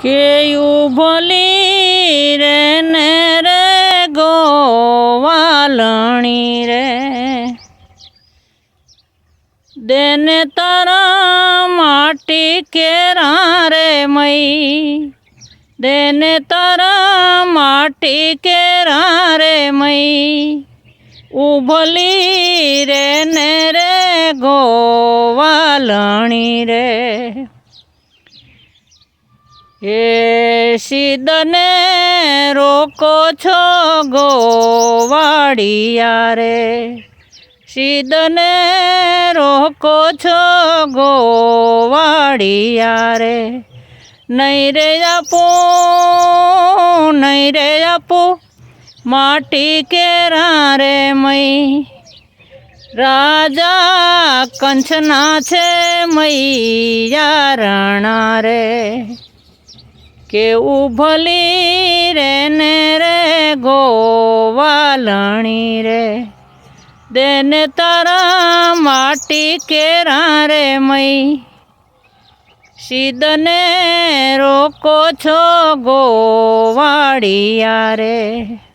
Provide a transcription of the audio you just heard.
કેયું ભલી રે ને રે ગોવાલણી રે દેને તારા માટી કેરા રે મઈ દેને તારા માટી કેરા રે મઈ ઉભલી રે ને રે ગોવાલણી રે એ સિદ્ધને રોકો છો ગોવાળિયા રે સિદ્ધને રોકો છો ગોવાળિયા રે નહીં રે આપું માટી કેરા રે મઈ રાજા કંચના છે મૈયા રણા રે કેવું ભલી રે ને રે ગોવાલણી રે દેને તારા માટી કેરા રે મઈ સિદ્ધને રોકો છો ગોવાળિયા રે।